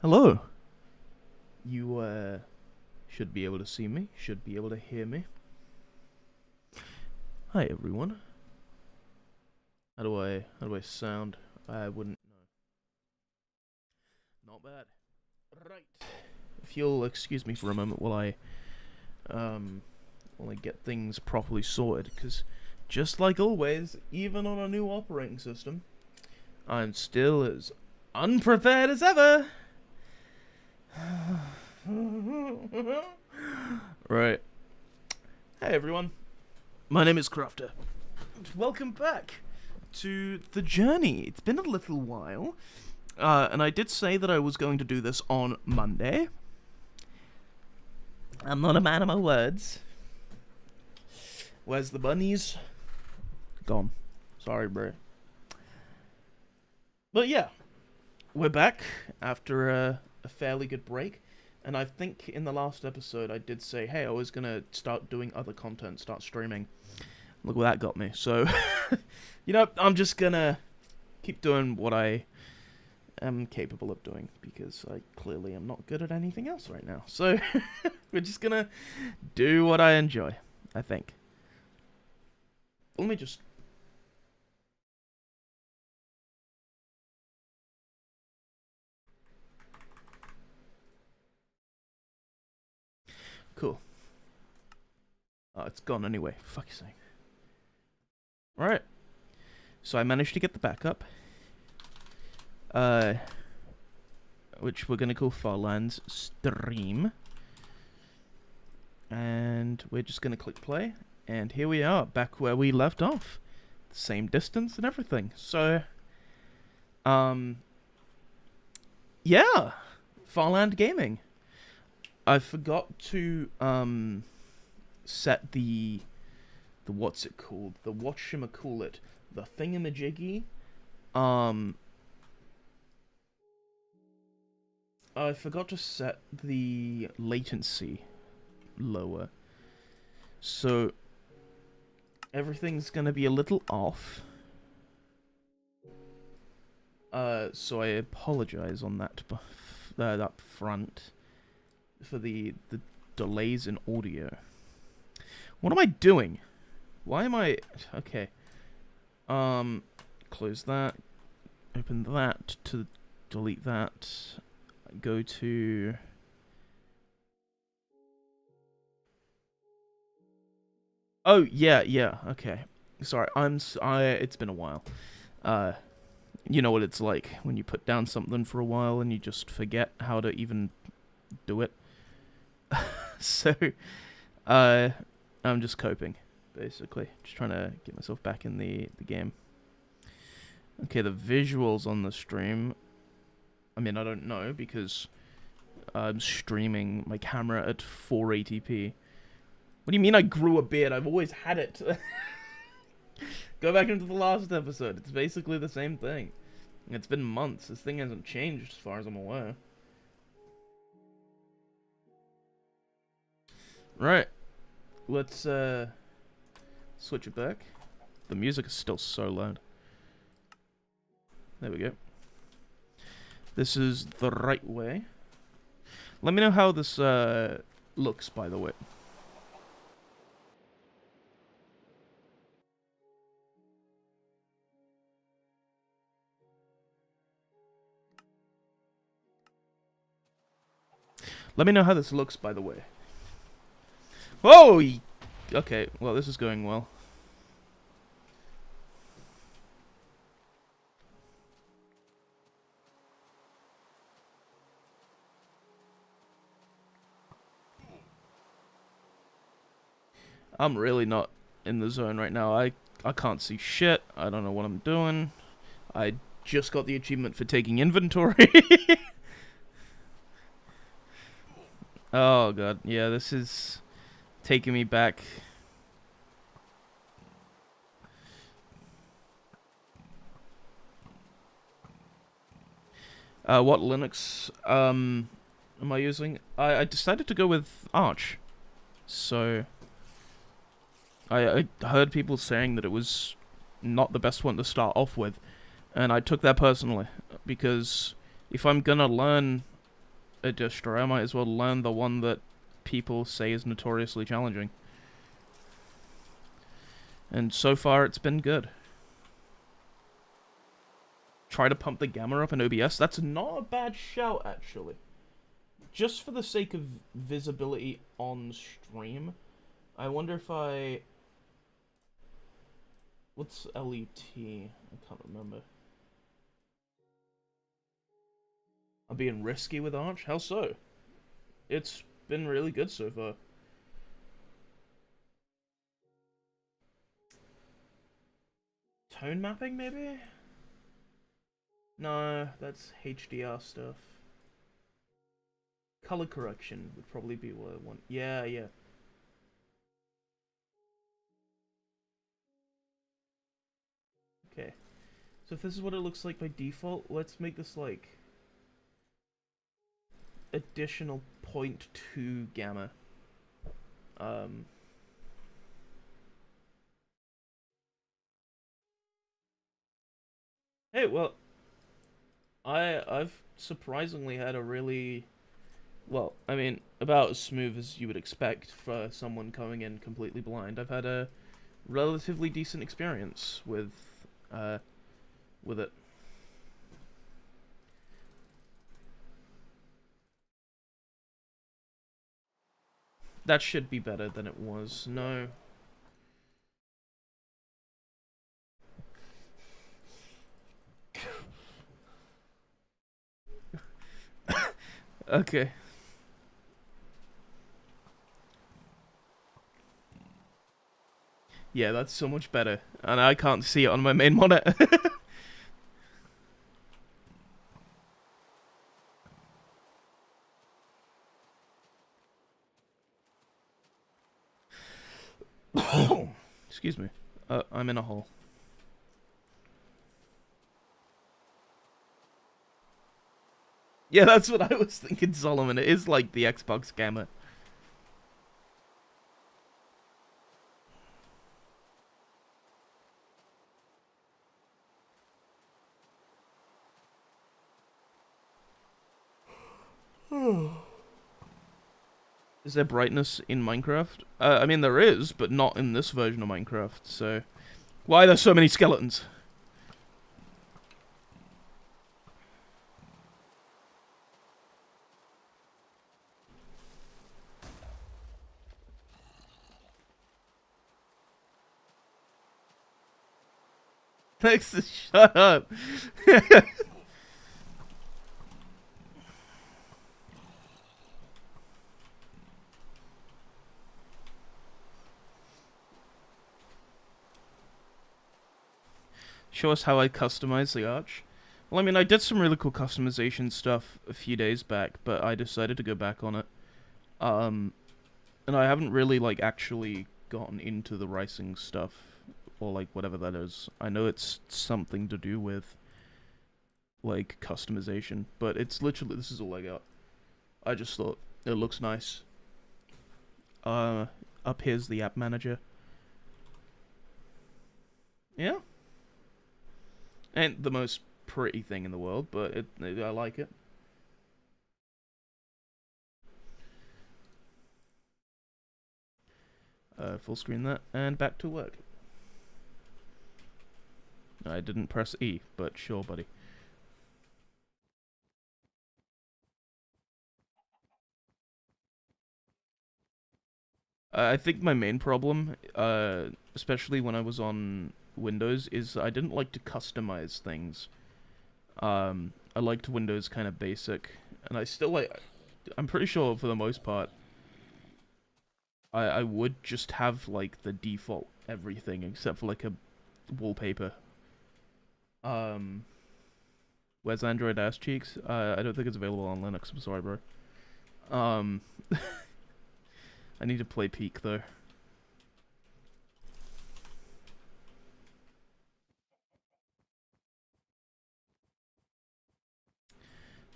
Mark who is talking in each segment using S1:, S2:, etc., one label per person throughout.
S1: Hello. You, should be able to see me, should be able to hear me. Hi, everyone. How do I sound? I wouldn't know. Not bad. Right. If you'll excuse me for a moment while I get things properly sorted, because just like always, even on a new operating system, I'm still as unprepared as ever. Right. Hey everyone, my name is Crafter. Welcome back to the journey. It's been a little while, and I did say that I was going to do this on Monday. I'm not a man of my words. Where's the bunnies? Gone. Sorry, bro. But yeah, we're back after a fairly good break. And I think in the last episode I did say, hey, I was gonna start doing other content, start streaming. Look where that got me. So, I'm just gonna keep doing what I am capable of doing, because I clearly am not good at anything else right now. So, we're just gonna do what I enjoy, I think. Let me just... Cool. Oh, it's gone anyway. Fuck's sake. Alright. So I managed to get the backup. Which we're gonna call Farlands stream. And we're just gonna click play. And here we are, back where we left off. The same distance and everything. So, yeah. Farland Gaming. I forgot to, set the what's it called? The whatchamacallit. The thingamajiggy. I forgot to set the latency lower. So, everything's gonna be a little off. So I apologize on that up front for the delays in audio. What am I doing? Why am I... Okay. Close that. Open that to delete that. Go to... Oh, yeah, okay. Sorry, it's been a while. You know what it's like when you put down something for a while and you just forget how to even do it. So, I'm just coping, basically. Just trying to get myself back in the game. Okay, the visuals on the stream... I mean, I don't know, because I'm streaming my camera at 480p. What do you mean I grew a beard? I've always had it. Go back into the last episode. It's basically the same thing. It's been months. This thing hasn't changed as far as I'm aware. Right. Let's switch it back. The music is still so loud. There we go. This is the right way. Let me know how this looks, by the way. Let me know how this looks, by the way. Whoa! Okay, well, this is going well. I'm really not in the zone right now. I can't see shit. I don't know what I'm doing. I just got the achievement for taking inventory. Oh god, yeah, this is taking me back. What Linux am I using? I decided to go with Arch. So I heard people saying that it was not the best one to start off with, and I took that personally, because if I'm gonna learn a distro, I might as well learn the one that people say is notoriously challenging. And so far, it's been good. Try to pump the gamma up in OBS. That's not a bad shout, actually. Just for the sake of visibility on stream, I wonder if I... What's LET? I can't remember. I'm being risky with Arch? How so? It's been really good so far. Tone mapping, maybe? No, that's HDR stuff. Color correction would probably be what I want. Yeah, yeah. Okay. So if this is what it looks like by default, let's make this like additional 0.2 gamma. Hey, well, I've surprisingly had a really, well, I mean, about as smooth as you would expect for someone coming in completely blind. I've had a relatively decent experience with it. That should be better than it was. No. Okay. Yeah, that's so much better. And I can't see it on my main monitor. Excuse me. I'm in a hole. Yeah, that's what I was thinking, Solomon. It is like the Xbox Gamma. Is there brightness in Minecraft? I mean, there is, but not in this version of Minecraft, so... Why are there so many skeletons? Next, shut up. Show us how I customize the arch. Well, I mean, I did some really cool customization stuff a few days back, but I decided to go back on it. And I haven't really, like, actually gotten into the ricing stuff, or, like, whatever that is. I know it's something to do with, like, customization, but it's literally, this is all I got. I just thought, it looks nice. Up here's the app manager. Yeah. Ain't the most pretty thing in the world, but I like it. Full screen that, and back to work. I didn't press E, but sure, buddy. I think my main problem, especially when I was on Windows, is I didn't like to customize things. I liked Windows kind of basic, and I still like... I'm pretty sure, for the most part, I would just have, like, the default everything, except for, like, a wallpaper. Where's Android ass cheeks? I don't think it's available on Linux, I'm sorry, bro. I need to play Peak, though.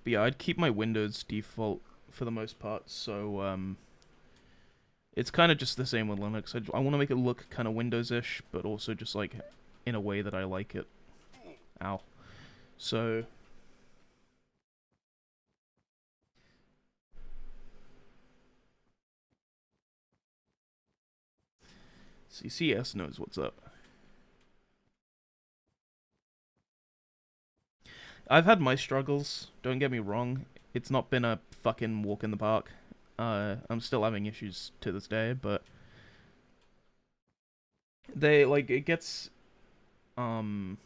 S1: But yeah, I'd keep my Windows default for the most part, so, it's kind of just the same with Linux. I want to make it look kind of Windows-ish, but also just, like, in a way that I like it. Ow. So... CCS knows what's up. I've had my struggles, don't get me wrong. It's not been a fucking walk in the park. I'm still having issues to this day, but they like um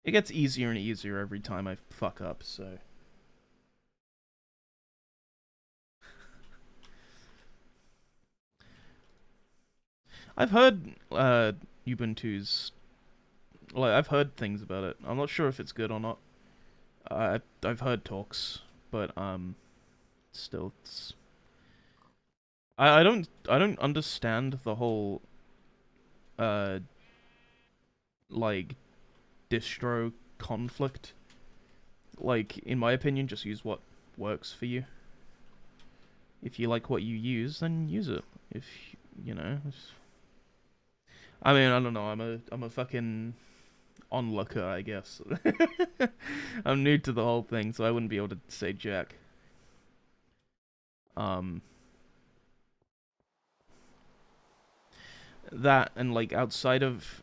S1: it gets easier and easier every time I fuck up, so I've heard Ubuntu's like I've heard things about it. I'm not sure if it's good or not. I've heard talks, but still it's I don't understand the whole uh like distro conflict. Like in my opinion, just use what works for you. If you like what you use, then use it. If you know, I mean, I don't know. I'm a fucking onlooker, I guess. I'm new to the whole thing, so I wouldn't be able to say jack. Um, that and like outside of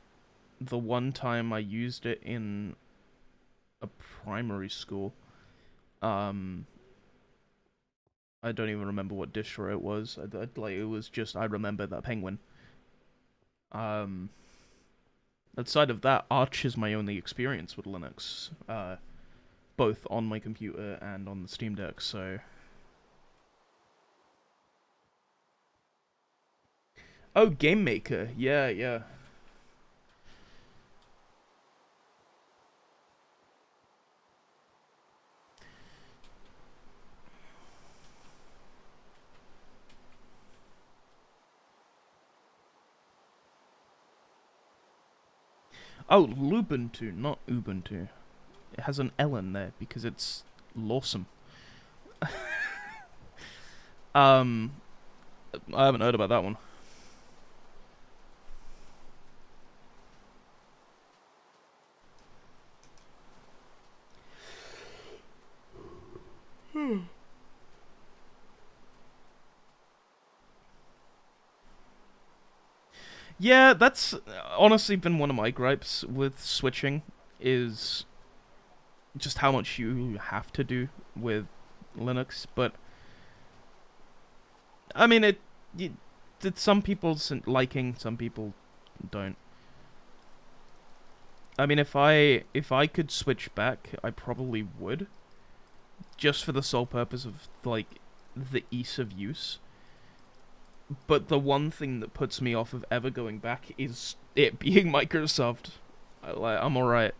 S1: the one time I used it in a primary school, um, I don't even remember what distro it was. Like it was just I remember that penguin. Um, outside of that, Arch is my only experience with Linux. Both on my computer and on the Steam Deck. So, oh, Game Maker, yeah, yeah. Oh, Lubuntu, not Ubuntu. It has an L in there because it's lawsome. um, I haven't heard about that one. Yeah, that's honestly been one of my gripes with switching, is just how much you have to do with Linux. But I mean, it's some people's liking, some people don't. I mean, if I could switch back, I probably would, just for the sole purpose of like the ease of use. But the one thing that puts me off of ever going back is it being Microsoft. I'm alright.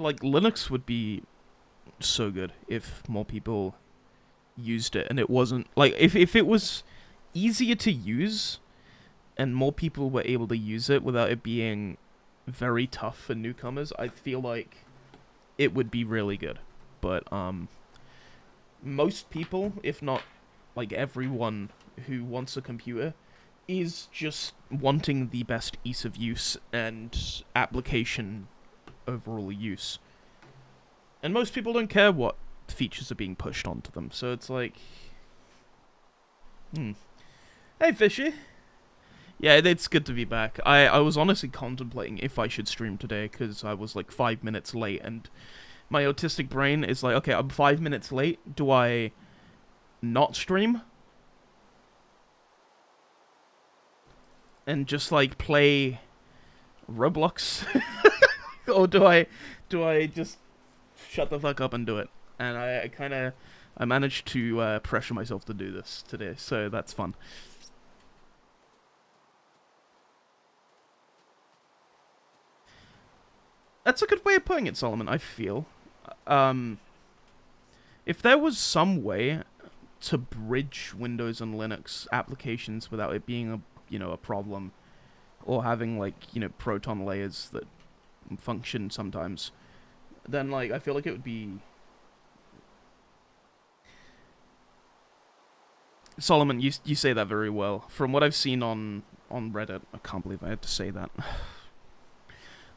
S1: Like, Linux would be so good if more people used it and it wasn't... Like, if it was easier to use and more people were able to use it without it being very tough for newcomers, I feel like it would be really good. But, most people, if not, like, everyone who wants a computer is just wanting the best ease of use and application overall use. And most people don't care what features are being pushed onto them, so it's like... Hey, Fishy! Yeah, it's good to be back. I was honestly contemplating if I should stream today, because I was like 5 minutes late, and my autistic brain is like, okay, I'm 5 minutes late, do I not stream? And just like play Roblox? Or do I just shut the fuck up and do it? And I managed to pressure myself to do this today, so that's fun. That's a good way of putting it, Solomon, I feel. If there was some way to bridge Windows and Linux applications without it being a problem, or having like, Proton layers that function sometimes, then like I feel like it would be Solomon, you say that very well. From what I've seen on Reddit, I can't believe I had to say that.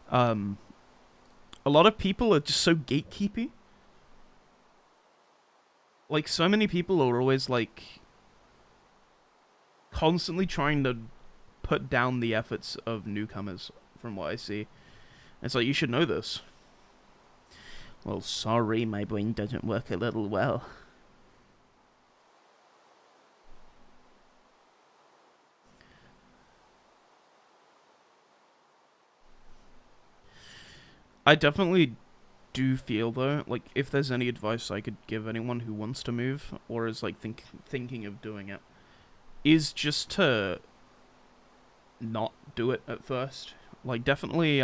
S1: Um, a lot of people are just so gatekeepy. Like, so many people are always, like, constantly trying to put down the efforts of newcomers, from what I see. It's like, you should know this. Well, sorry, my brain doesn't work a little well. I definitely do feel, though, like, if there's any advice I could give anyone who wants to move, or is, like, thinking of doing it, is just to not do it at first. Like, definitely,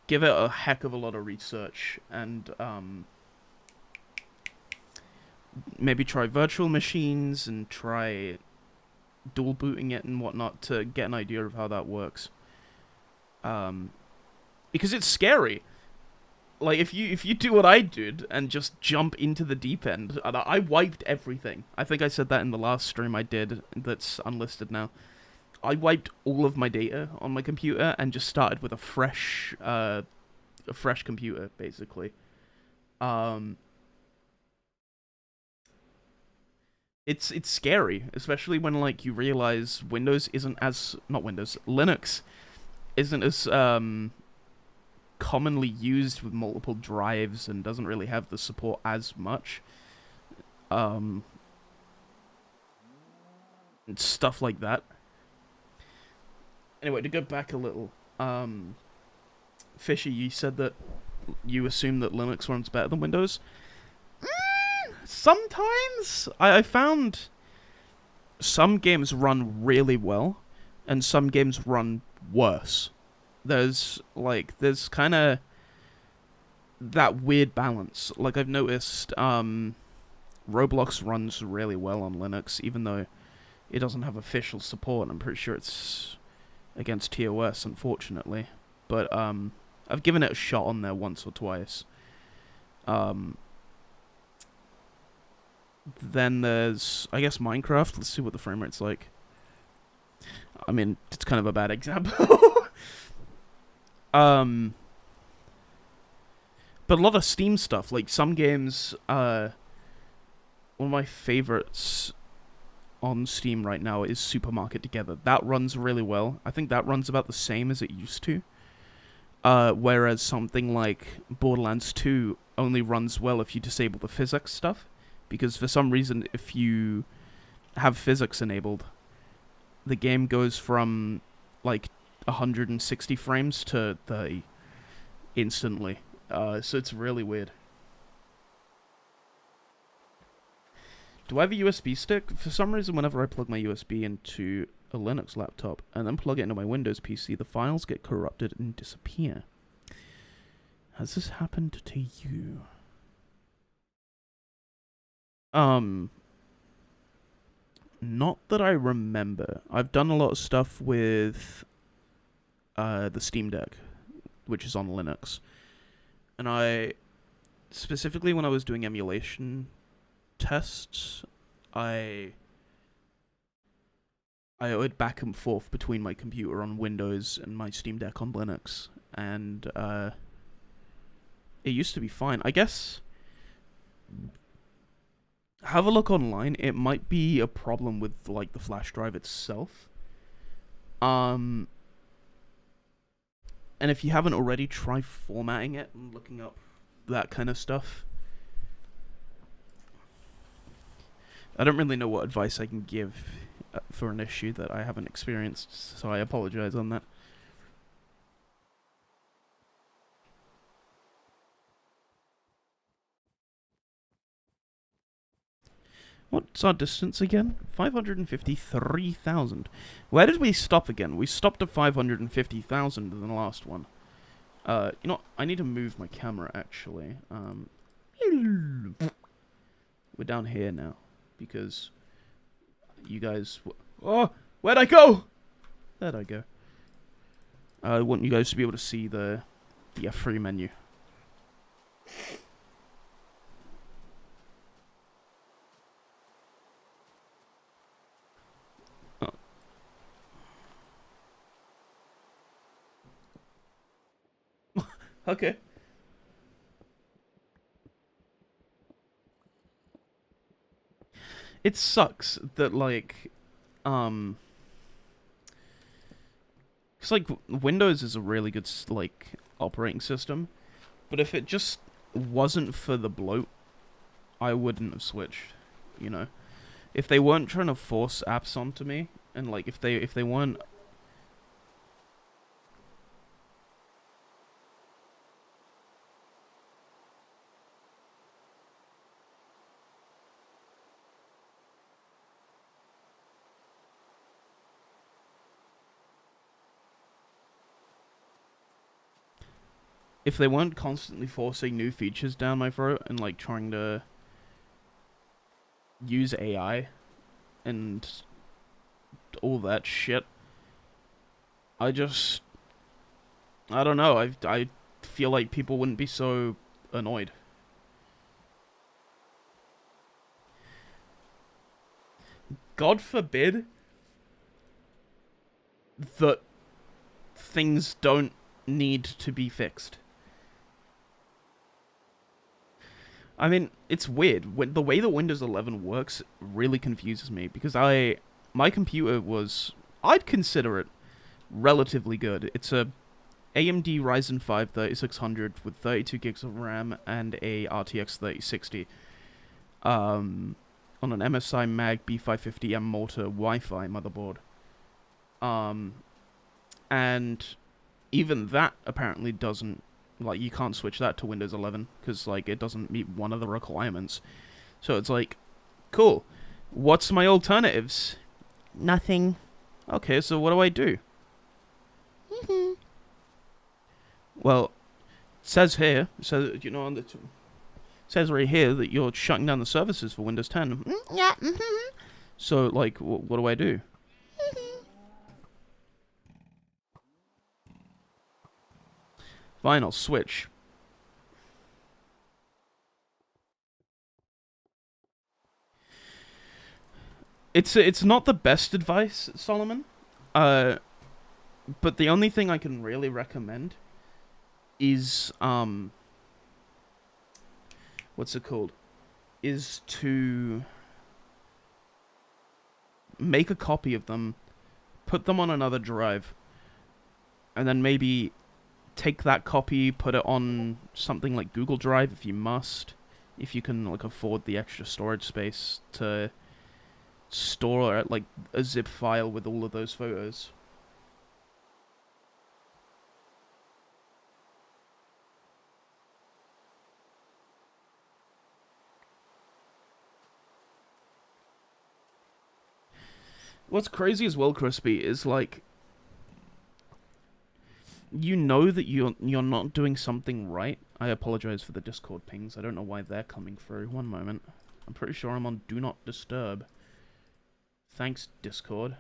S1: give it a heck of a lot of research, and, maybe try virtual machines, and try dual booting it and whatnot to get an idea of how that works. Because it's scary. Like, if you do what I did and just jump into the deep end, I wiped everything. I think I said that in the last stream I did that's unlisted now. I wiped all of my data on my computer and just started with a fresh computer, basically. It's scary, especially when, like, you realize Linux isn't as commonly used with multiple drives and doesn't really have the support as much. And stuff like that. Anyway, to go back a little, Fishy, you said that you assume that Linux runs better than Windows. Sometimes I found some games run really well, and some games run worse. There's kind of that weird balance. Like, I've noticed, Roblox runs really well on Linux, even though it doesn't have official support. I'm pretty sure it's against TOS, unfortunately. But, I've given it a shot on there once or twice. Then there's, I guess, Minecraft. Let's see what the frame rate's like. I mean, it's kind of a bad example. But a lot of Steam stuff, like some games, one of my favorites on Steam right now is Supermarket Together. That runs really well. I think that runs about the same as it used to. Whereas something like Borderlands 2 only runs well if you disable the physics stuff. Because for some reason, if you have physics enabled, the game goes from, like, 160 frames to 30 instantly. So it's really weird. Do I have a USB stick? For some reason, whenever I plug my USB into a Linux laptop and then plug it into my Windows PC, the files get corrupted and disappear. Has this happened to you? Not that I remember. I've done a lot of stuff with the Steam Deck, which is on Linux. And I, specifically when I was doing emulation tests, I went back and forth between my computer on Windows and my Steam Deck on Linux. And it used to be fine. I guess have a look online. It might be a problem with, like, the flash drive itself. And if you haven't already, try formatting it and looking up that kind of stuff. I don't really know what advice I can give for an issue that I haven't experienced, so I apologize on that. What's our distance again? 553,000. Where did we stop again? We stopped at 550,000 in the last one. You know, I need to move my camera, actually. We're down here now, because you guys... Oh! Where'd I go? There'd I go. I want you guys to be able to see the F3 menu. Okay. It sucks that um, cause like Windows is a really good like operating system, but if it just wasn't for the bloat, I wouldn't have switched. You know, if they weren't trying to force apps onto me, and like if they weren't, if they weren't constantly forcing new features down my throat and like trying to use AI and all that shit, I just I don't know. I feel like people wouldn't be so annoyed. God forbid that things don't need to be fixed. I mean, it's weird. When the way that Windows 11 works really confuses me because my computer was, I'd consider it relatively good. It's a AMD Ryzen 5 3600 with 32 gigs of RAM and a RTX 3060. On an MSI Mag B550M Mortar Wi-Fi motherboard. And even that apparently doesn't, like, you can't switch that to Windows 11 because like it doesn't meet one of the requirements. So it's like, cool. What's my alternatives? Nothing. Okay, so what do I do? Well, it says here, says on the says right here that you're shutting down the services for Windows 10. Yeah. So like, what do I do? Fine, I'll switch. It's not the best advice, Solomon. Uh, but the only thing I can really recommend is what's it called? Is to make a copy of them, put them on another drive, and then maybe take that copy, put it on something like Google Drive if you must, if you can like afford the extra storage space to store like a zip file with all of those photos. What's crazy as well, Crispy, is like you know that you're not doing something right. I apologize for the Discord pings. I don't know why they're coming through. One moment. I'm pretty sure I'm on Do Not Disturb. Thanks, Discord.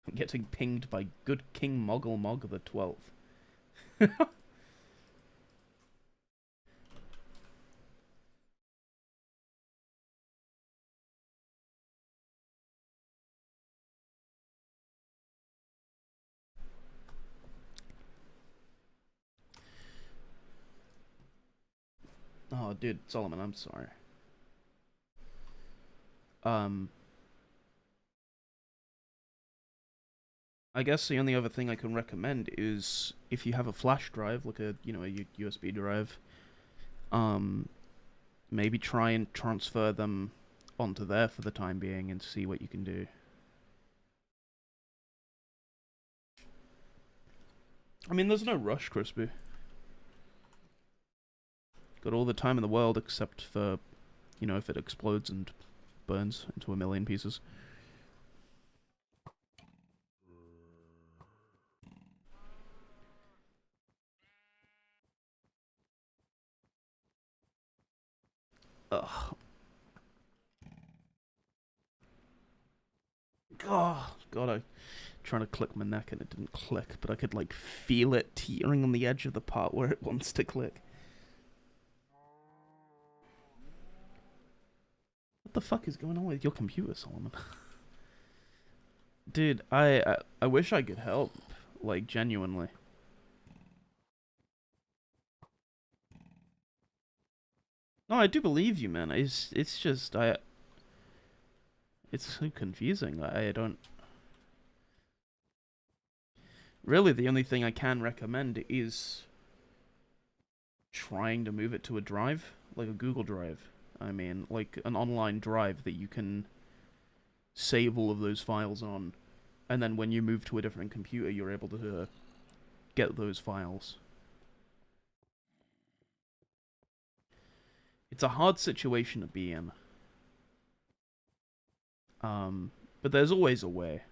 S1: I'm getting pinged by Good King Moggle Mog the 12th. Oh, dude, Solomon, I'm sorry. Um, I guess the only other thing I can recommend is if you have a flash drive, like a USB drive, maybe try and transfer them onto there for the time being and see what you can do. I mean, there's no rush, Crispy. Got all the time in the world except for, if it explodes and burns into a million pieces. Ugh. Oh, God, I trying to click my neck and it didn't click, but I could, like, feel it teetering on the edge of the part where it wants to click. What the fuck is going on with your computer, Solomon? Dude, I wish I could help, like genuinely. No, I do believe you, man. It's just it's so confusing. I don't really. The only thing I can recommend is trying to move it to a drive, like a Google Drive. I mean, like an online drive that you can save all of those files on, and then when you move to a different computer, you're able to get those files. It's a hard situation to be in. But there's always a way.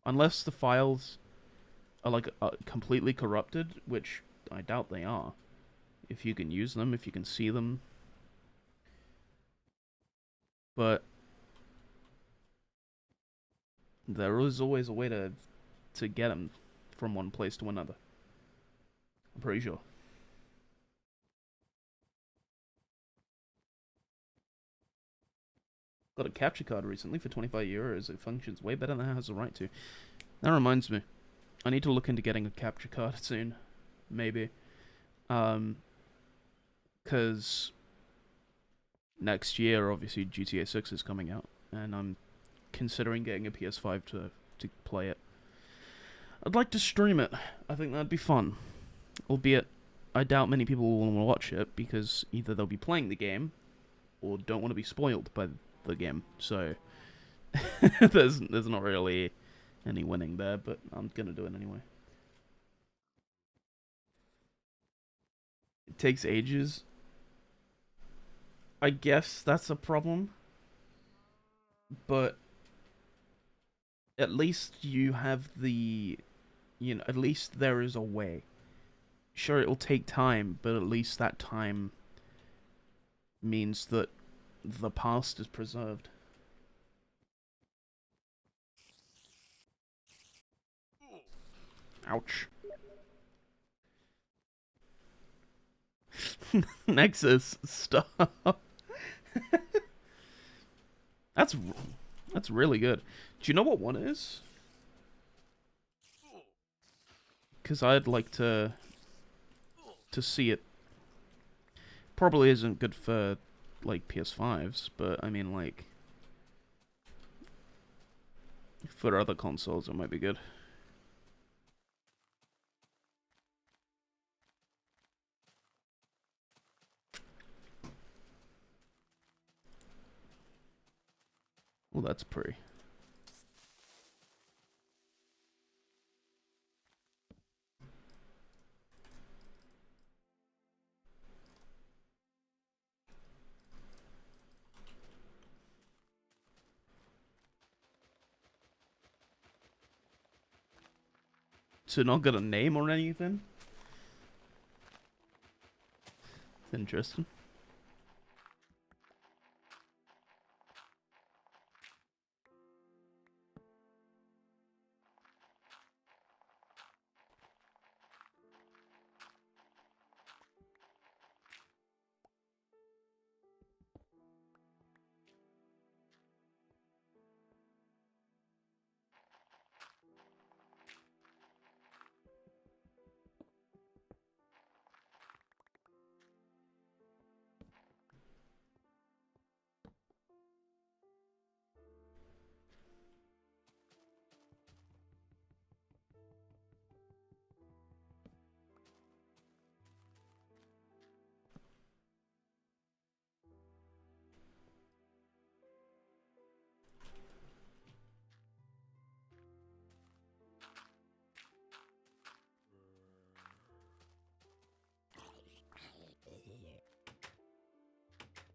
S1: Unless the files are like completely corrupted, which I doubt they are. If you can use them, if you can see them. But there is always a way to get them from one place to another. I'm pretty sure. Got a capture card recently for 25 euros. It functions way better than it has a right to. That reminds me. I need to look into getting a capture card soon. Maybe. Because next year, obviously, GTA 6 is coming out. And I'm considering getting a PS5 to play it. I'd like to stream it. I think that'd be fun. Albeit, I doubt many people will want to watch it, because either they'll be playing the game, or don't want to be spoiled by the game. So, there's not really any winning there, but I'm gonna do it anyway. It takes ages. I guess that's a problem. But at least you have the, at least there is a way. Sure, it'll take time, but at least that time means that the past is preserved. Ouch. Nexus, stop. That's really good. Do you know what one is? Because I'd like to see it. Probably isn't good for like PS5s, but I mean like for other consoles it might be good. Well, that's pretty. So not got a name or anything? Interesting.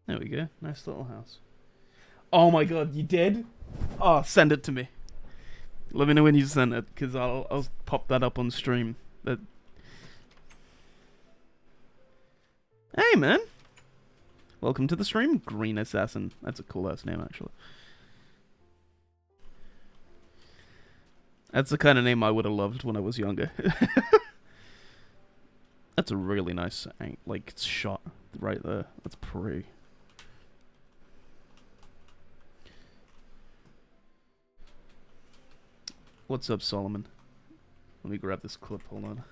S1: There we go. Nice little house. Oh my god, you did? Oh, send it to me. Let me know when you send it, because I'll pop that up on stream. That. Hey, man. Welcome to the stream, Green Assassin. That's a cool ass name, actually. That's the kind of name I would have loved when I was younger. That's a really nice, like, shot right there. That's pretty. What's up, Solomon? Let me grab this clip, hold on.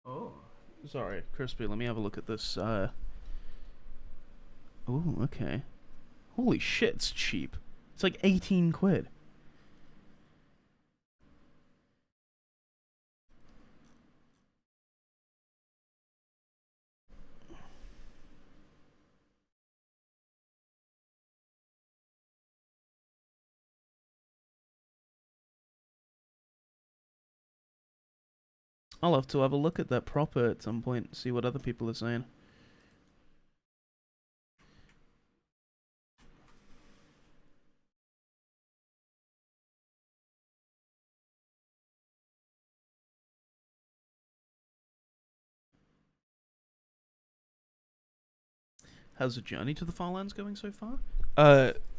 S1: Oh. Sorry, Crispy, let me have a look at this, Oh, okay. Holy shit, it's cheap. It's like 18 quid. I'll have to have a look at that proper at some point and see what other people are saying. How's the journey to the Farlands going so far?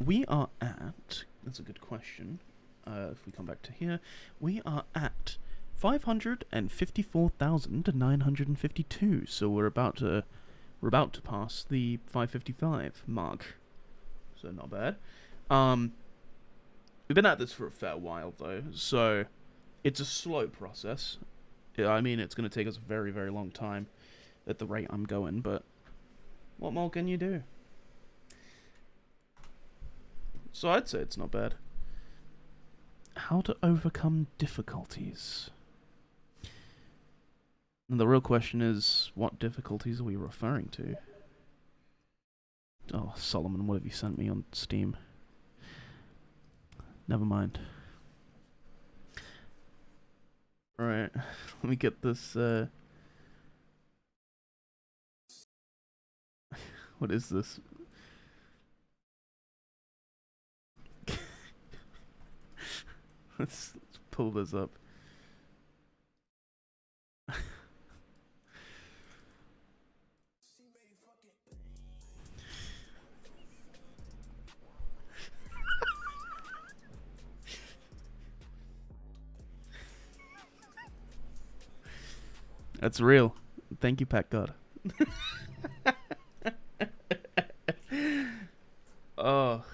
S1: We are at... That's a good question. If we come back to here, we are at 554,952. So we're about to pass the 555 mark. So not bad. We've been at this for a fair while though, so it's a slow process. Yeah, I mean, it's going to take us a very, very long time at the rate I'm going, but what more can you do? So I'd say it's not bad. How to overcome difficulties. And the real question is, what difficulties are we referring to? Oh, Solomon, what have you sent me on Steam? Never mind. Alright, let me get this, what is this? Let's pull this up. That's real. Thank you, Pat God. Oh.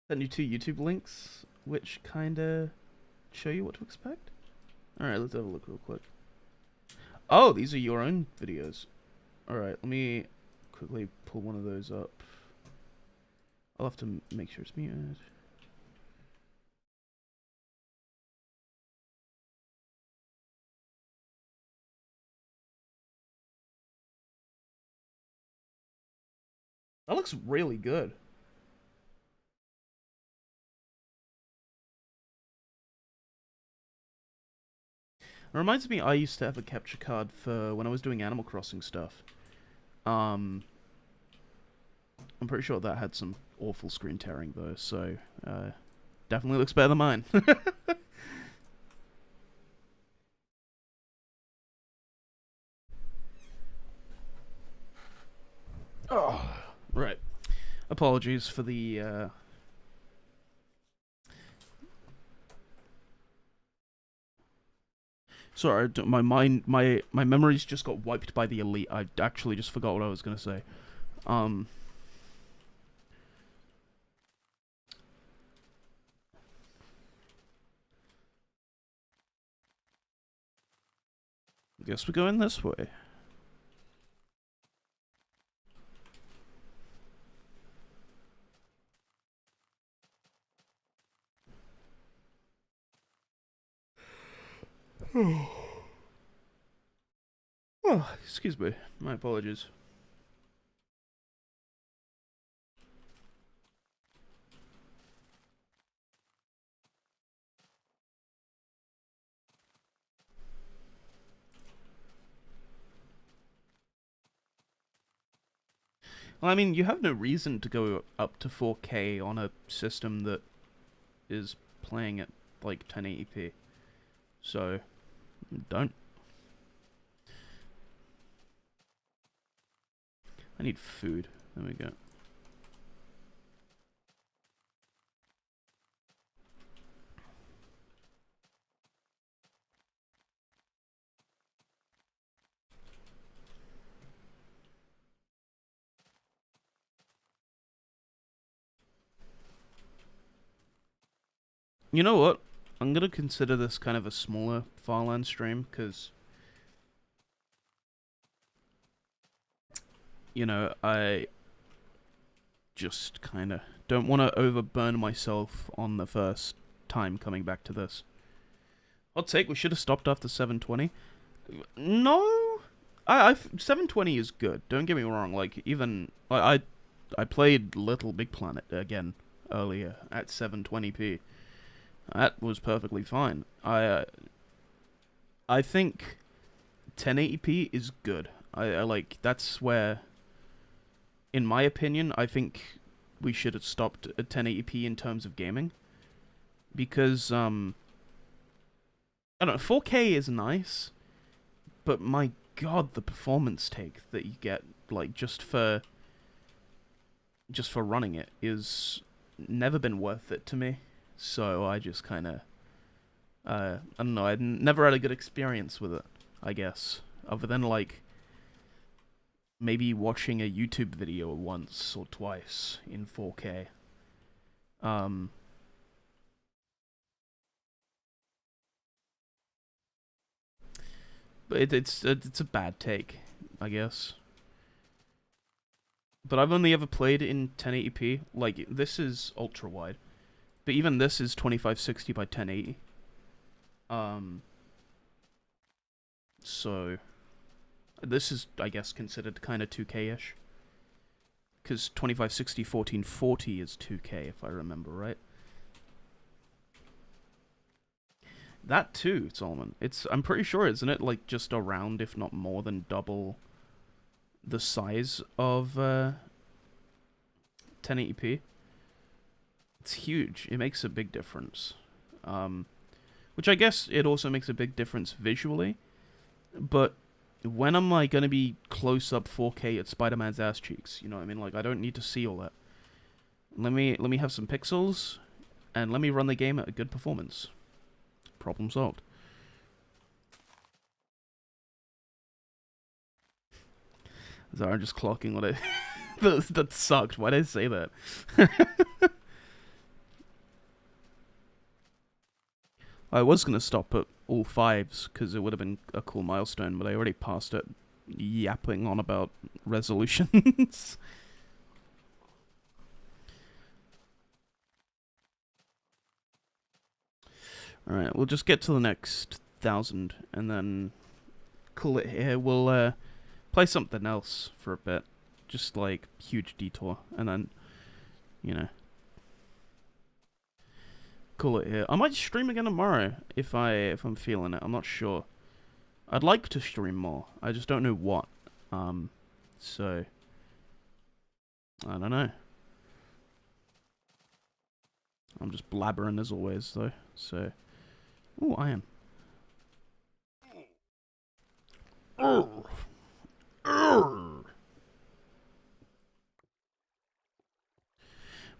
S1: Sent you two YouTube links, which kinda show you what to expect. Alright, let's have a look real quick. Oh, these are your own videos. Alright, let me quickly pull one of those up. I'll have to make sure it's muted. That looks really good. It reminds me, I used to have a capture card for when I was doing Animal Crossing stuff. I'm pretty sure that had some awful screen tearing though, so definitely looks better than mine. Oh, right. Apologies for the Sorry, my memories just got wiped by the elite. I actually just forgot what I was gonna say. Guess we're going this way. Oh, excuse me. My apologies. Well, I mean, you have no reason to go up to 4K on a system that is playing at like 1080p. So, don't. I need food. There we go. You know what? I'm gonna consider this kind of a smaller Farland stream, because, you know, I just kind of don't want to overburn myself on the first time coming back to this. Hot take, we should have stopped after 720. No, 720 is good. Don't get me wrong. Like, even I played Little Big Planet again earlier at 720p. That was perfectly fine. I think 1080p is good. I like, that's where, in my opinion, I think we should have stopped at 1080p in terms of gaming, because I don't know, 4K is nice, but my god, the performance take that you get, like, just for running it is never been worth it to me. So I just kind of, I don't know, I'd never had a good experience with it, I guess, other than, like, maybe watching a YouTube video once or twice in 4K. But it's a bad take, I guess. But I've only ever played in 1080p. Like, this is ultra wide, but even this is 2560 by 1080. So this is, I guess, considered kind of 2K-ish, because 2560 1440 is 2K, if I remember right. That too, Solomon. I'm pretty sure, isn't it, like, just around, if not more than double the size of 1080p? It's huge. It makes a big difference. Which I guess it also makes a big difference visually. But when am I going to be close up 4K at Spider-Man's ass cheeks? You know what I mean? Like, I don't need to see all that. Let me have some pixels, and let me run the game at a good performance. Problem solved. Zara just clocking what I... that sucked. Why did I say that? I was going to stop at all 5s, because it would have been a cool milestone, but I already passed it yapping on about resolutions. Alright, we'll just get to the next 1,000, and then call it here. We'll play something else for a bit. Just, like, huge detour, and then, you know, call it here. I might stream again tomorrow if I'm feeling it. I'm not sure. I'd like to stream more. I just don't know what. So I don't know. I'm just blabbering as always, though. So, ooh, iron.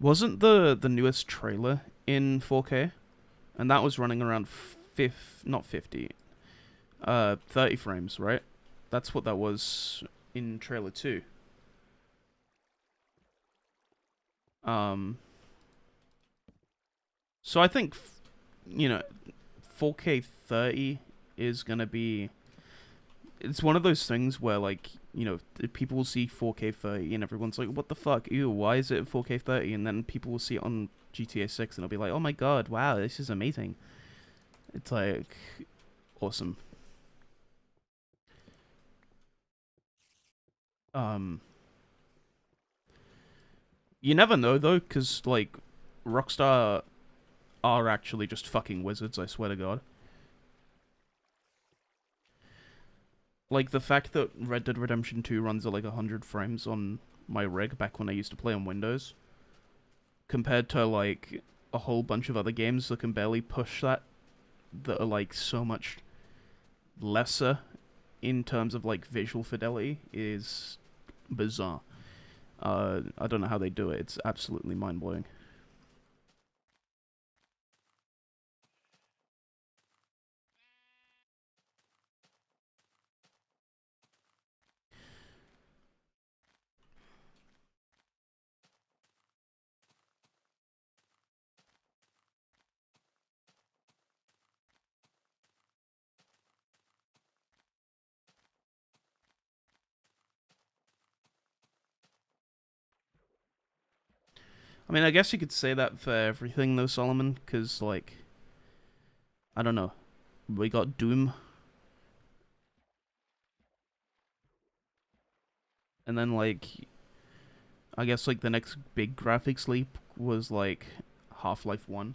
S1: Wasn't the newest trailer in 4K? And that was running around not 50, 30 frames, right? That's what that was in trailer 2. So I think, you know, 4K 30 is gonna be... It's one of those things where, like, you know, people will see 4K 30 and everyone's like, what the fuck? Ew, why is it 4K 30? And then people will see it on GTA 6 and they'll be like, oh my god, wow, this is amazing. It's like, awesome. You never know, though, because, like, Rockstar are actually just fucking wizards, I swear to god. Like, the fact that Red Dead Redemption 2 runs at, like, 100 frames on my rig back when I used to play on Windows, compared to like a whole bunch of other games that can barely push that are like so much lesser in terms of like visual fidelity, is bizarre. I don't know how they do it. It's absolutely mind blowing. I mean, I guess you could say that for everything though, Solomon, because like I don't know, we got Doom, and then like I guess like the next big graphics leap was like Half-Life 1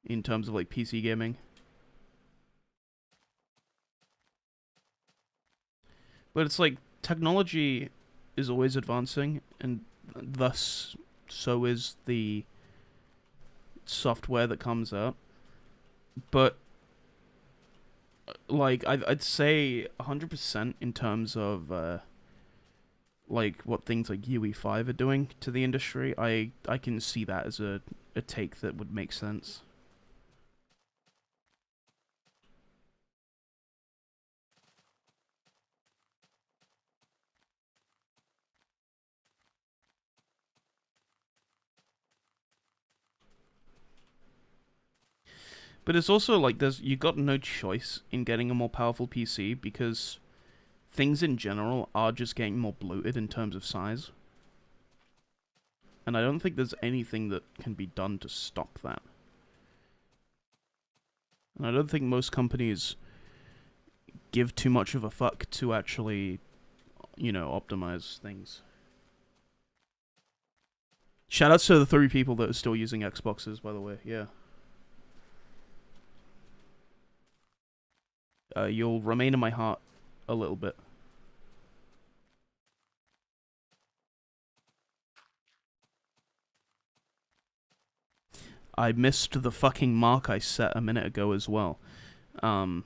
S1: in terms of like PC gaming. But it's like technology is always advancing, and thus so is the software that comes out. But like I'd say 100% in terms of like what things like UE5 are doing to the industry. I can see that as a take that would make sense. But it's also like you got no choice in getting a more powerful PC because things in general are just getting more bloated in terms of size. And I don't think there's anything that can be done to stop that. And I don't think most companies give too much of a fuck to actually, optimize things. Shoutouts to the 3 people that are still using Xboxes, by the way, yeah. You'll remain in my heart a little bit. I missed the fucking mark I set a minute ago as well. I'm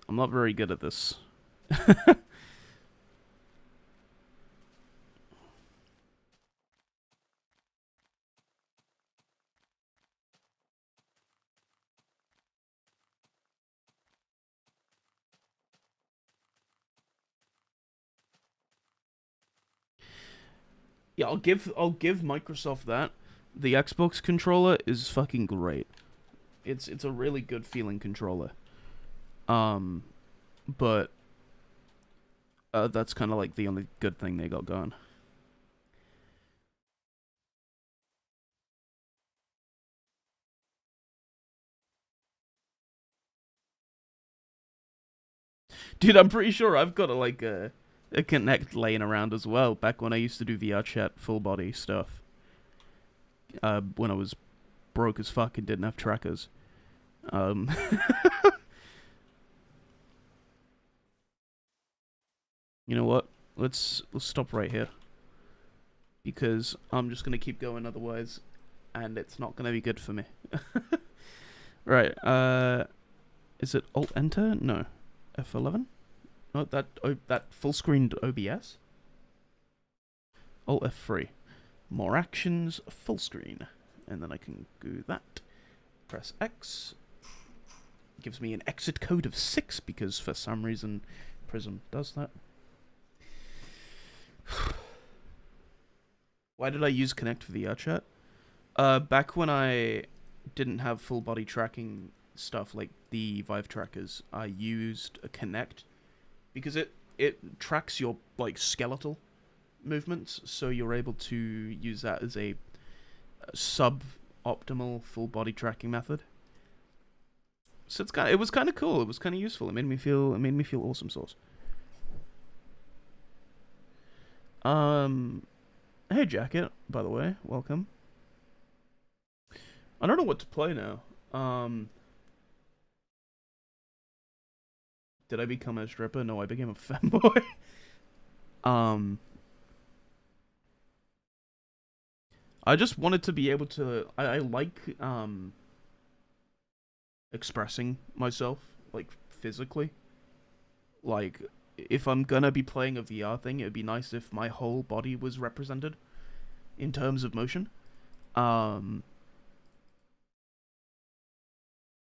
S1: not very good at this. Yeah, I'll give Microsoft that. The Xbox controller is fucking great. It's a really good feeling controller. Um, but that's kind of like the only good thing they got going. Dude, I'm pretty sure I've got a Connect laying around as well. Back when I used to do VR chat full body stuff. When I was broke as fuck and didn't have trackers. Um, you know what? Let's stop right here because I'm just gonna keep going otherwise, and it's not gonna be good for me. Right. Is it Alt Enter? No. F11. No, that full screened OBS. Alt F3. More actions. Full screen, and then I can do that. Press X. Gives me an exit code of 6 because for some reason Prism does that. Why did I use Connect for VR chat? Back when I didn't have full body tracking stuff like the Vive trackers, I used a Connect because it tracks your like skeletal movements, so you're able to use that as a sub-optimal full body tracking method. So it was kind of cool. It was kind of useful. It made me feel awesome sauce. Hey Jacket, by the way, welcome. I don't know what to play now. Did I become a stripper? No, I became a femboy. um, I just wanted to be able to. I like expressing myself like physically. Like if I'm gonna be playing a VR thing, it'd be nice if my whole body was represented in terms of motion. Um,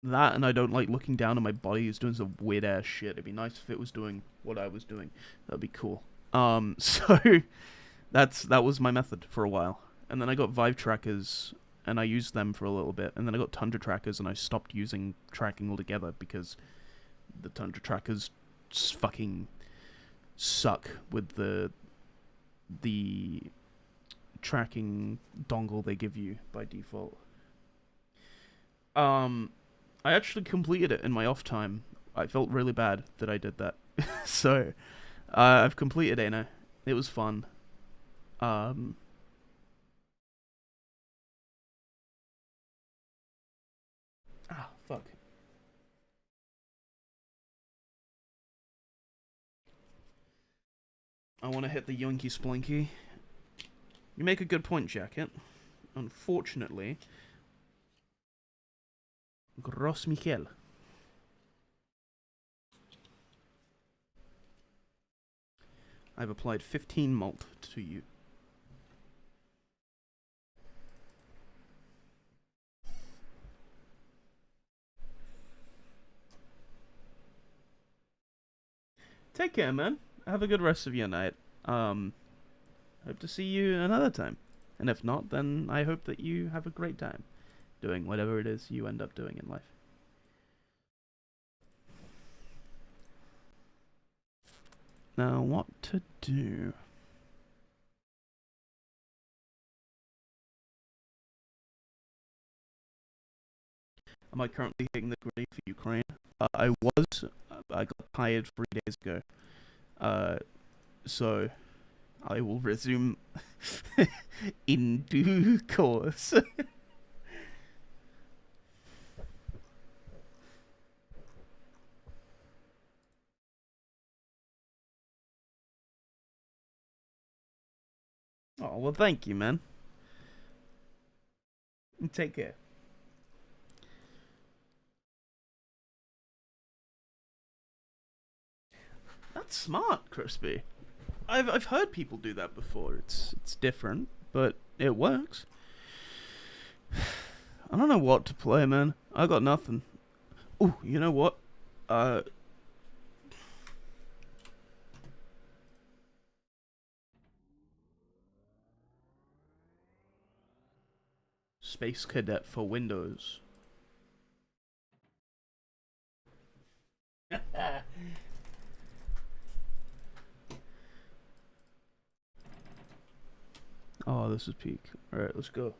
S1: that and I don't like looking down and my body is doing some weird ass shit. It'd be nice if it was doing what I was doing. That'd be cool. So that was my method for a while, and then I got Vive trackers and I used them for a little bit, and then I got Tundra trackers and I stopped using tracking altogether because the Tundra trackers fucking suck with the tracking dongle they give you by default. I actually completed it in my off time. I felt really bad that I did that. So, I've completed it now. It was fun. Um, fuck. I want to hit the yoinky splinky. You make a good point, Jacket. Unfortunately, Gros Michel. I've applied 15 malt to you. Take care, man. Have a good rest of your night. Hope to see you another time. And if not, then I hope that you have a great time doing whatever it is you end up doing in life. Now, what to do? Am I currently hitting the gritty for Ukraine? I was. I got hired 3 days ago. So I will resume in due course. Oh, well, thank you, man. Take care. That's smart, Crispy. I've heard people do that before. It's different, but it works. I don't know what to play, man. I got nothing. Ooh, you know what? Space Cadet for Windows. Oh, this is peak. Alright, let's go.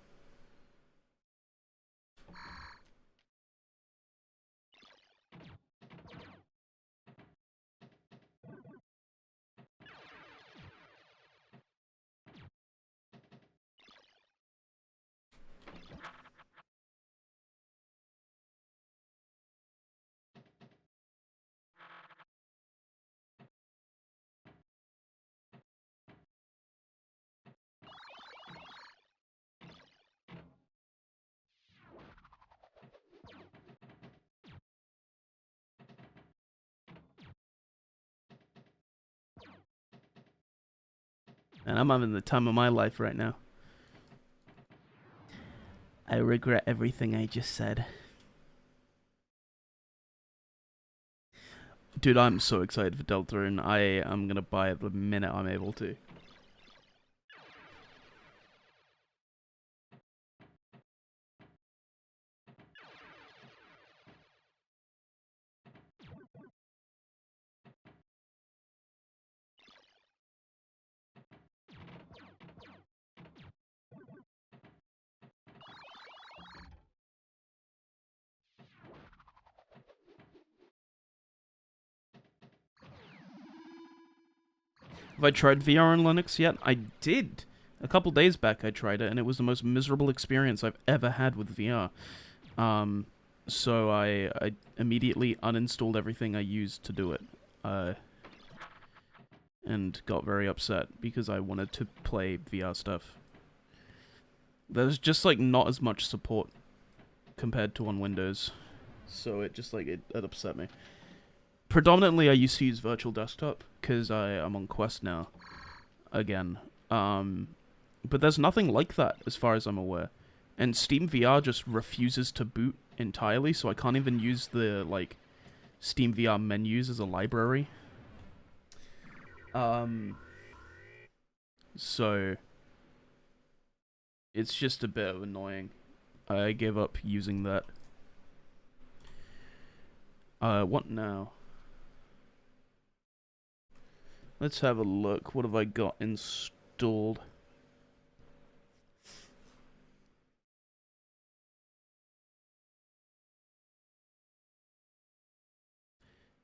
S1: And I'm having the time of my life right now. I regret everything I just said. Dude, I'm so excited for Deltarune. I am gonna buy it the minute I'm able to. Have I tried VR on Linux yet? I did. A couple days back I tried it, and it was the most miserable experience I've ever had with VR. So I immediately uninstalled everything I used to do it. And got very upset because I wanted to play VR stuff. There's just like not as much support compared to on Windows, so it just like it upset me. Predominantly, I used to use Virtual Desktop because I am on Quest now again. But there's nothing like that as far as I'm aware, and Steam VR just refuses to boot entirely, so I can't even use the like Steam VR menus as a library. So it's just a bit of annoying. I gave up using that. What now? Let's have a look. What have I got installed?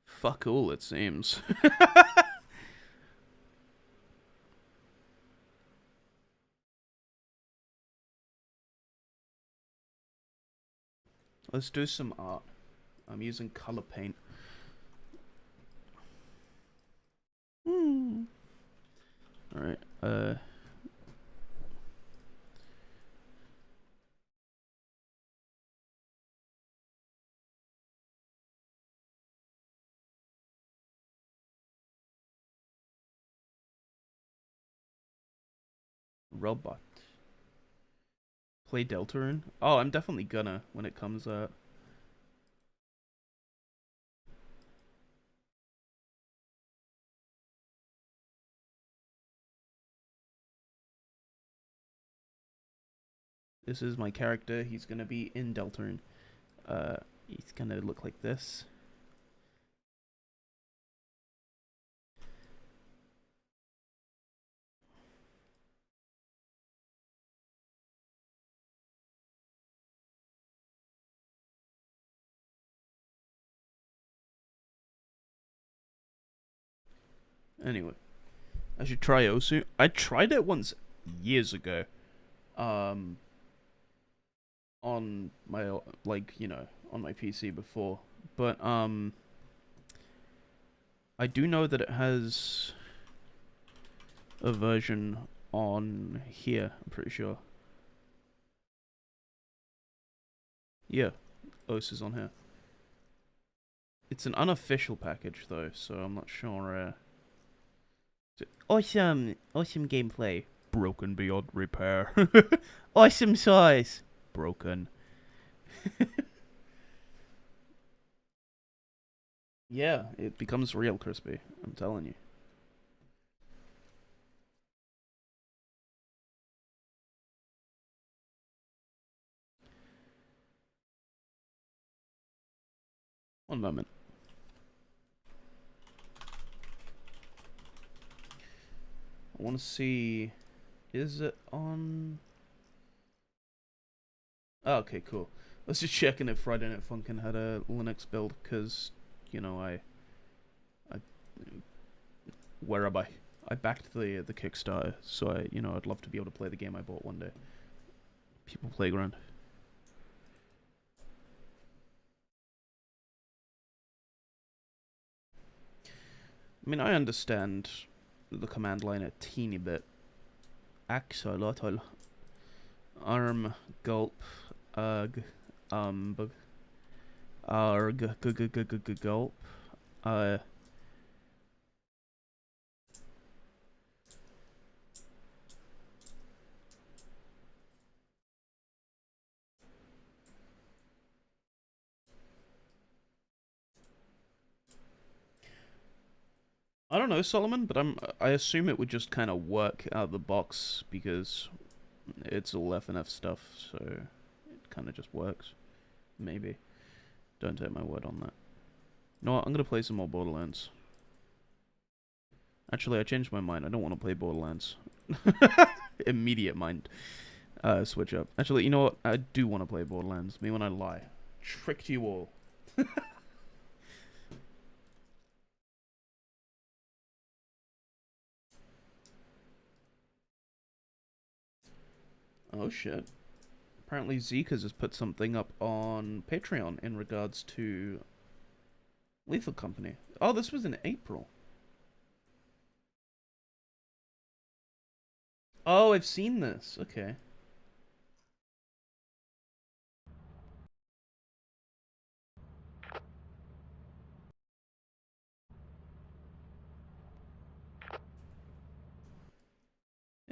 S1: Fuck all, it seems. Let's do some art. I'm using color paint. Alright, Robot. Play Deltarune? Oh, I'm definitely gonna when it comes out. This is my character. He's gonna be in Deltarune. He's gonna look like this. Anyway, I should try Osu. I tried it once years ago. On my like on my PC before, but I do know that it has a version on here. I'm pretty sure. Yeah, Os is on here. It's an unofficial package though, so I'm not sure. Awesome gameplay. Broken beyond repair. Awesome size. Broken. Yeah, it becomes real crispy. I'm telling you. One moment. I want to see. Is it on? Oh, okay, cool. Let's just checking if Friday Night Funkin' had a Linux build, because, I, where am I? I backed the Kickstarter, so I'd love to be able to play the game I bought one day. People Playground. I mean, I understand the command line a teeny bit. Axolotl. Arm, gulp, ugh, bug, arg, gulp, I don't know, Solomon, but I assume it would just kind of work out of the box because it's all FNF stuff, so it kind of just works. Maybe. Don't take my word on that. You know what? I'm gonna play some more Borderlands. Actually, I changed my mind. I don't want to play Borderlands. Immediate mind switch up. Actually, you know what? I do want to play Borderlands. Me when I lie. Tricked you all. Oh shit. Apparently Zekas has put something up on Patreon in regards to Lethal Company. Oh, this was in April. Oh, I've seen this. Okay.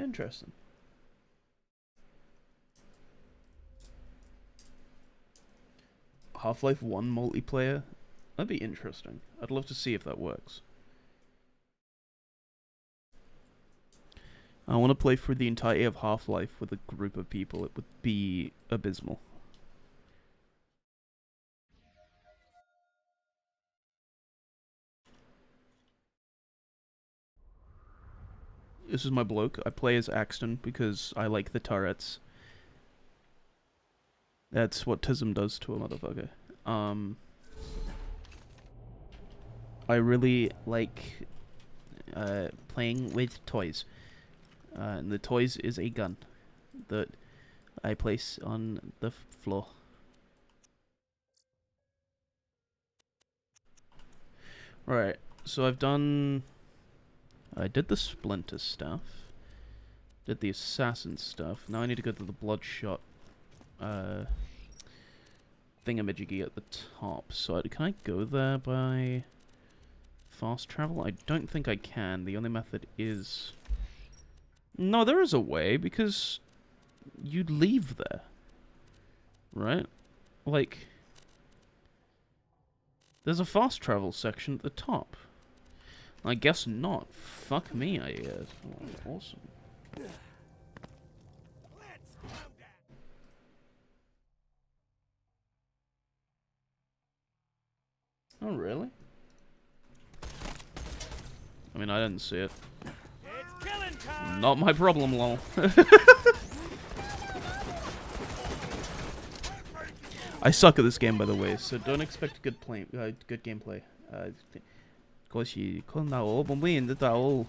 S1: Interesting. Half-Life 1 multiplayer? That'd be interesting. I'd love to see if that works. I want to play through the entirety of Half-Life with a group of people. It would be abysmal. This is my bloke. I play as Axton because I like the turrets. That's what Tism does to a motherfucker. I really like playing with toys. And the toys is a gun that I place on the floor. Right, so I did the Splinter stuff. Did the Assassin stuff. Now I need to go to the Bloodshot thingamajiggy at the top. So can I go there by fast travel? I don't think I can. The only method is... No, there is a way, because you'd leave there. Right? Like... There's a fast travel section at the top. I guess not. Fuck me, I guess. Oh, awesome. Oh, really? I mean, I didn't see it. Not my problem, lol. I suck at this game, by the way, so don't expect good gameplay. 嗰時看到我旁邊都到。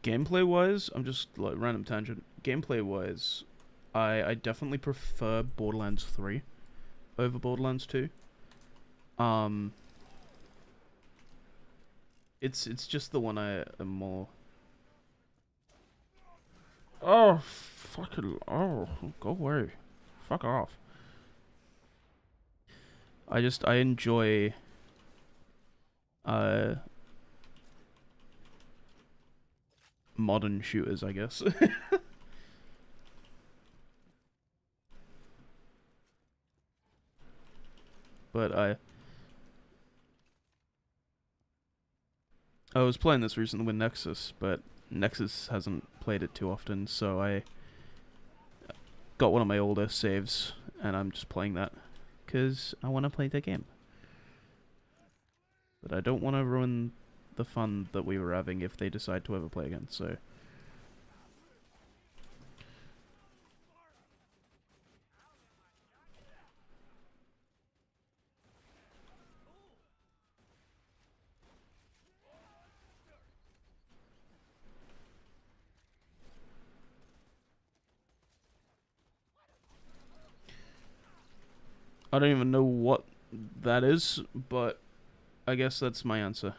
S1: Gameplay-wise, I'm just like random tangent. Gameplay-wise, I definitely prefer Borderlands 3 over Borderlands 2. It's just the one I am more. Oh, fucking go away, fuck off. I enjoy modern shooters, I guess. But I was playing this recently with Nexus, but Nexus hasn't played it too often, so I got one of my older saves, and I'm just playing that, because I want to play the game. But I don't want to ruin the fun that we were having if they decide to ever play again, so... I don't even know what that is, but I guess that's my answer.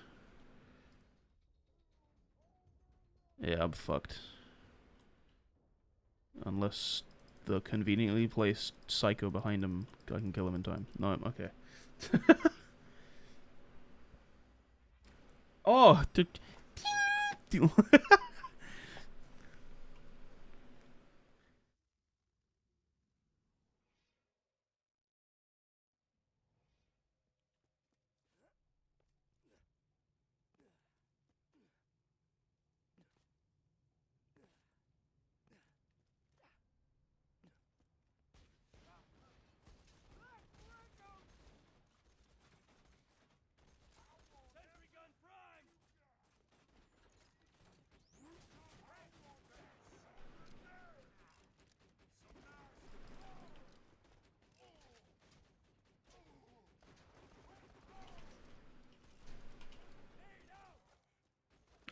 S1: Yeah, I'm fucked. Unless the conveniently placed psycho behind him, I can kill him in time. No, I'm okay. Oh!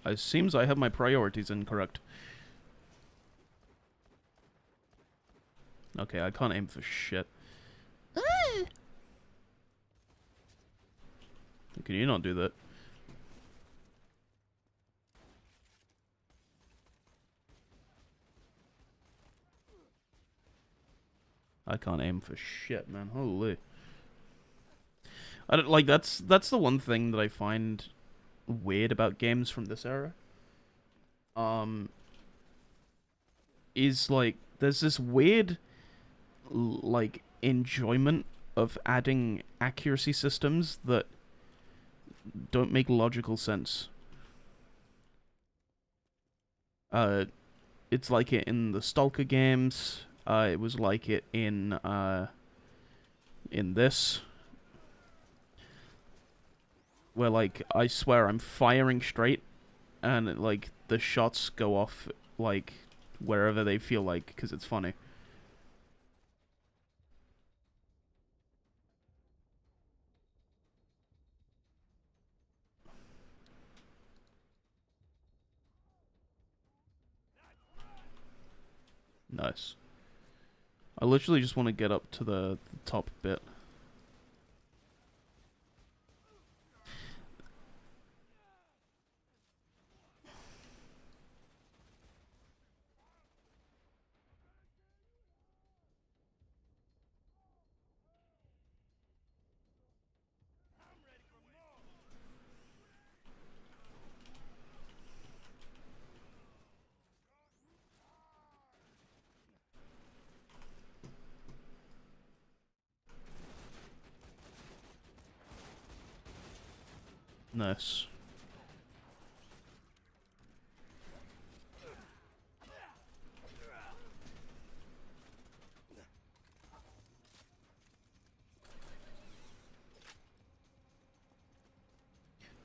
S1: It seems I have my priorities incorrect. Okay, I can't aim for shit. Can you not do that? I can't aim for shit, man. Holy. I don't like that's the one thing that I find weird about games from this era. Is like there's this weird like enjoyment of adding accuracy systems that don't make logical sense. It's like it in the Stalker games. It was like it in this, where like I swear I'm firing straight, and like the shots go off like wherever they feel like, because it's funny. Nice. I literally just want to get up to the top bit. Nice.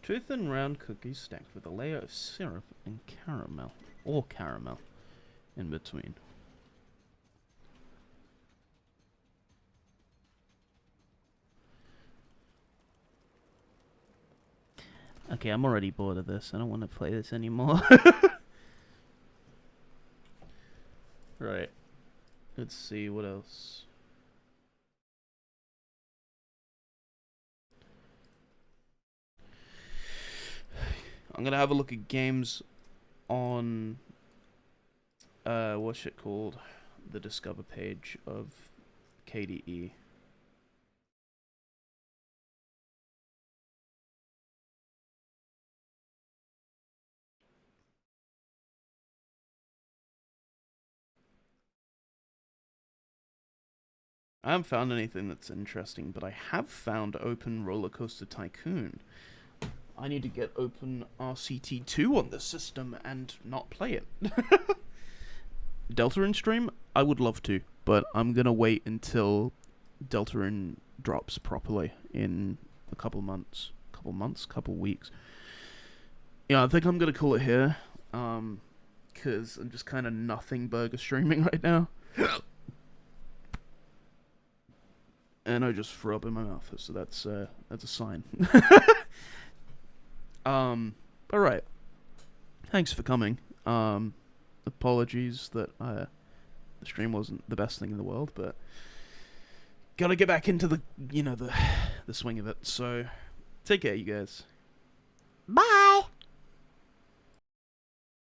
S1: Two thin round cookies stacked with a layer of syrup and caramel, or caramel, in between. Okay, I'm already bored of this. I don't want to play this anymore. Right. Let's see, what else? I'm gonna have a look at games on what's it called? The Discover page of KDE. I haven't found anything that's interesting, but I have found Open Roller Coaster Tycoon. I need to get Open RCT2 on this system and not play it. Deltarune stream? I would love to, but I'm gonna wait until Deltarune drops properly in a couple months. Couple weeks. Yeah, I think I'm gonna call it here. Cause I'm just kinda nothing burger streaming right now. And I just threw up in my mouth, so that's a sign. Alright. Thanks for coming. Apologies that the stream wasn't the best thing in the world, but gotta get back into the swing of it. So take care, you guys.
S2: Bye!